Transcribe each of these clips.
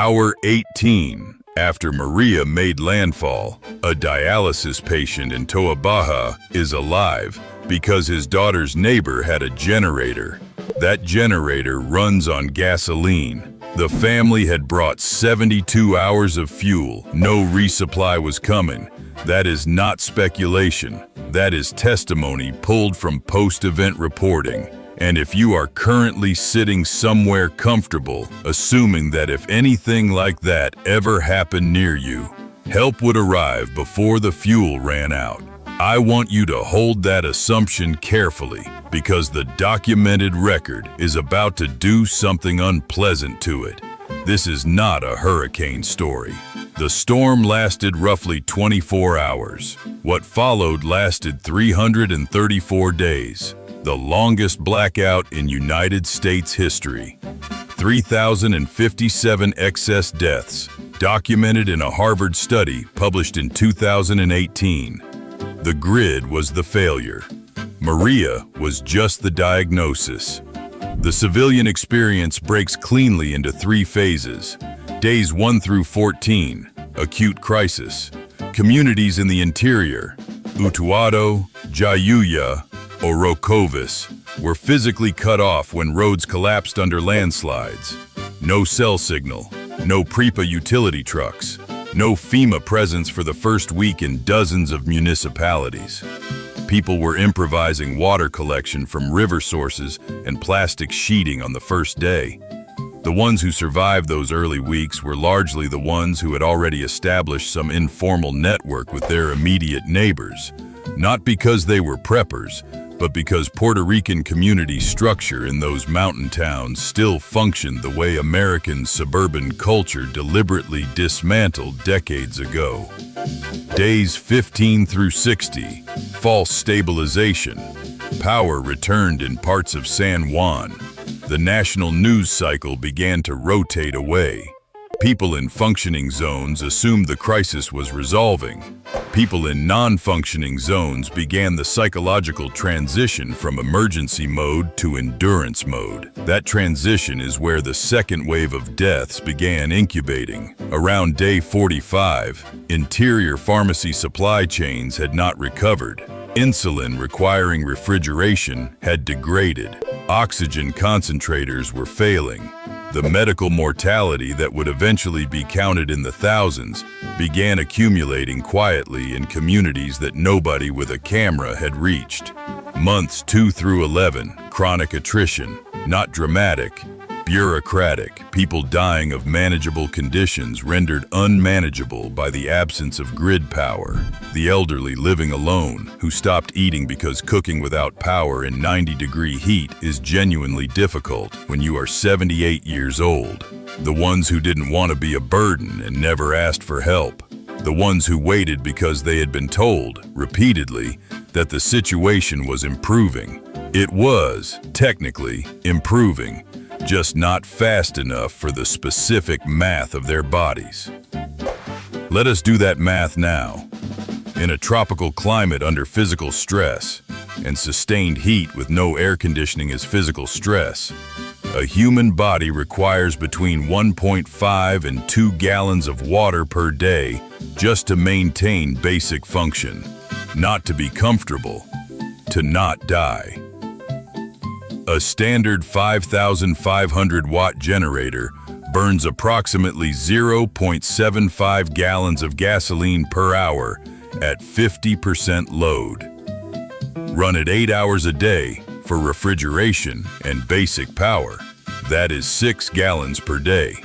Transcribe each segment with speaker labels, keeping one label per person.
Speaker 1: Hour 18. After Maria made landfall, a dialysis patient in Baja is alive because his daughter's neighbor had a generator. That generator runs on gasoline. The family had brought 72 hours of fuel. No resupply was coming. That is not speculation. That is testimony pulled from post-event reporting. And if you are currently sitting somewhere comfortable, assuming that if anything like that ever happened near you, help would arrive before the fuel ran out, I want you to hold that assumption carefully, because the documented record is about to do something unpleasant to it. This is not a hurricane story. The storm lasted roughly 24 hours. What followed lasted 334 days. The longest blackout in United States history. 3,057 excess deaths, documented in a Harvard study published in 2018. The grid was the failure. Maria was just the diagnosis. The civilian experience breaks cleanly into 3 phases. Days 1 through 14, acute crisis. Communities in the interior, Utuado, Jayuya, Orocovis, were physically cut off when roads collapsed under landslides. No cell signal, no PREPA utility trucks, no FEMA presence for the first week in dozens of municipalities. People were improvising water collection from river sources and plastic sheeting on the first day. The ones who survived those early weeks were largely the ones who had already established some informal network with their immediate neighbors, not because they were preppers, but because Puerto Rican community structure in those mountain towns still functioned the way American suburban culture deliberately dismantled decades ago. Days 15 through 60, false stabilization. Power returned in parts of San Juan. The national news cycle began to rotate away. People in functioning zones assumed the crisis was resolving. People in non-functioning zones began the psychological transition from emergency mode to endurance mode. That transition is where the second wave of deaths began incubating. Around day 45, interior pharmacy supply chains had not recovered. Insulin requiring refrigeration had degraded. Oxygen concentrators were failing. The medical mortality that would eventually be counted in the thousands began accumulating quietly in communities that nobody with a camera had reached. Months 2 through 11, chronic attrition, not dramatic, bureaucratic, people dying of manageable conditions rendered unmanageable by the absence of grid power. The elderly living alone, who stopped eating because cooking without power in 90-degree heat is genuinely difficult when you are 78 years old. The ones who didn't want to be a burden and never asked for help. The ones who waited because they had been told, repeatedly, that the situation was improving. It was, technically, improving, just not fast enough for the specific math of their bodies. Let us do that math now. In a tropical climate under physical stress, and sustained heat with no air conditioning as physical stress, a human body requires between 1.5 and 2 gallons of water per day just to maintain basic function, not to be comfortable, to not die. A standard 5,500 watt generator burns approximately 0.75 gallons of gasoline per hour at 50% load. Run it 8 hours a day for refrigeration and basic power. That is 6 gallons per day.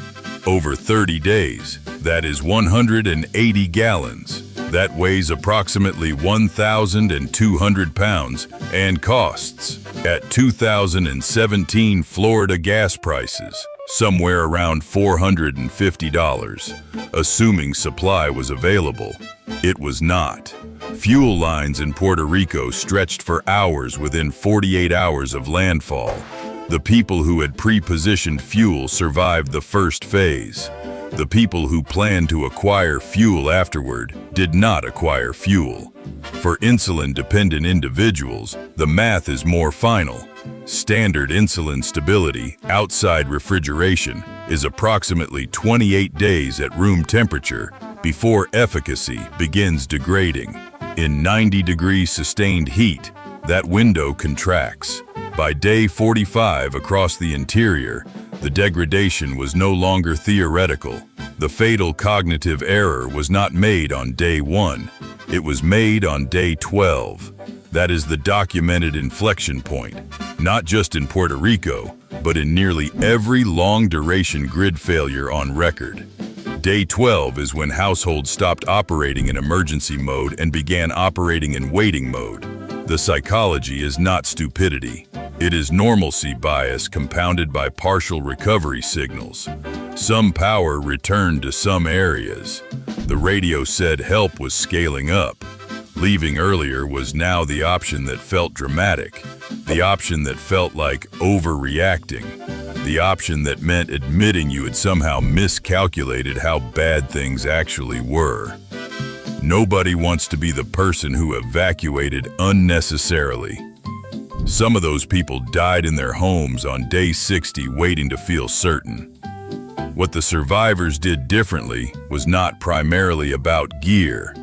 Speaker 1: Over 30 days, that is 180 gallons. That weighs approximately 1,200 pounds and costs, at 2017 Florida gas prices, somewhere around $450, assuming supply was available. It was not. Fuel lines in Puerto Rico stretched for hours within 48 hours of landfall. The people who had pre-positioned fuel survived the first phase. The people who planned to acquire fuel afterward did not acquire fuel. For insulin-dependent individuals, the math is more final. Standard insulin stability outside refrigeration is approximately 28 days at room temperature before efficacy begins degrading. In 90-degree sustained heat, that window contracts. By day 45 across the interior, the degradation was no longer theoretical. The fatal cognitive error was not made on day 1. It was made on day 12. That is the documented inflection point, not just in Puerto Rico, but in nearly every long-duration grid failure on record. Day 12 is when households stopped operating in emergency mode and began operating in waiting mode. The psychology is not stupidity. It is normalcy bias compounded by partial recovery signals. Some power returned to some areas. The radio said help was scaling up. Leaving earlier was now the option that felt dramatic, the option that felt like overreacting, the option that meant admitting you had somehow miscalculated how bad things actually were. Nobody wants to be the person who evacuated unnecessarily. Some of those people died in their homes on day 60 waiting to feel certain. What the survivors did differently was not primarily about gear.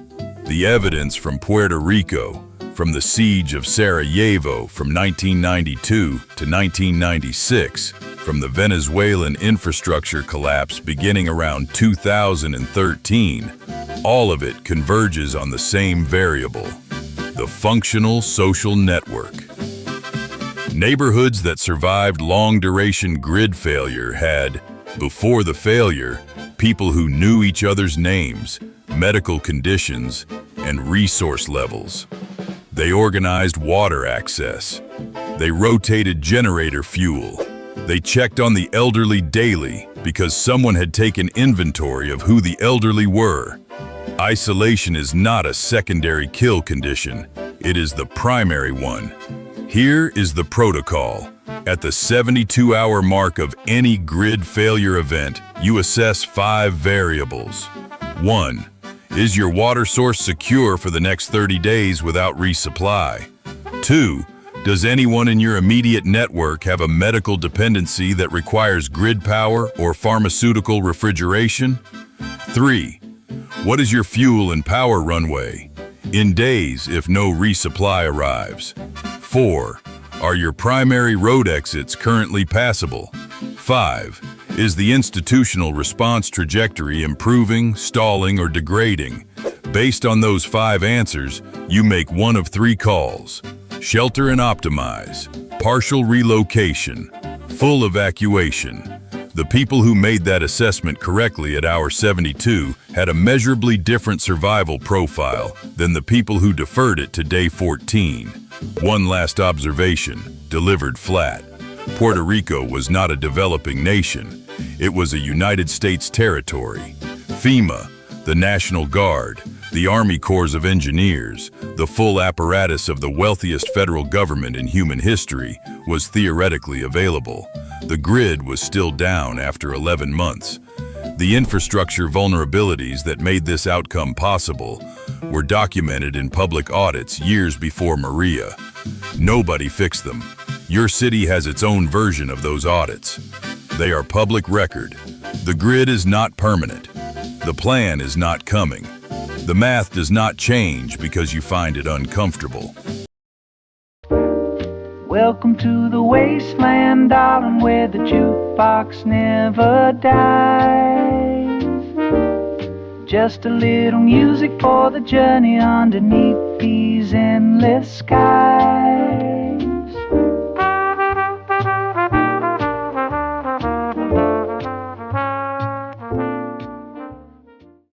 Speaker 1: The evidence from Puerto Rico, from the siege of Sarajevo from 1992 to 1996, from the Venezuelan infrastructure collapse beginning around 2013, all of it converges on the same variable: the functional social network. Neighborhoods that survived long-duration grid failure had, before the failure, people who knew each other's names, medical conditions, and resource levels. They organized water access. They rotated generator fuel. They checked on the elderly daily because someone had taken inventory of who the elderly were. Isolation is not a secondary kill condition. It is the primary one. Here is the protocol. At the 72-hour mark of any grid failure event, you assess 5 variables. 1. Is your water source secure for the next 30 days without resupply? 2. Does anyone in your immediate network have a medical dependency that requires grid power or pharmaceutical refrigeration? 3. What is your fuel and power runway? In days if no resupply arrives. 4. Are your primary road exits currently passable? 5. Is the institutional response trajectory improving, stalling, or degrading? Based on those 5 answers, you make one of 3 calls: shelter and optimize, partial relocation, full evacuation. The people who made that assessment correctly at hour 72 had a measurably different survival profile than the people who deferred it to day 14. One last observation, delivered flat. Puerto Rico was not a developing nation. It was a United States territory. FEMA, the National Guard, the Army Corps of Engineers, the full apparatus of the wealthiest federal government in human history, was theoretically available. The grid was still down after 11 months. The infrastructure vulnerabilities that made this outcome possible were documented in public audits years before Maria. Nobody fixed them. Your city has its own version of those audits. They are public record. The grid is not permanent. The plan is not coming. The math does not change because you find it uncomfortable.
Speaker 2: Welcome to the wasteland, darling, where the jukebox never dies. Just a little music for the journey underneath these endless skies.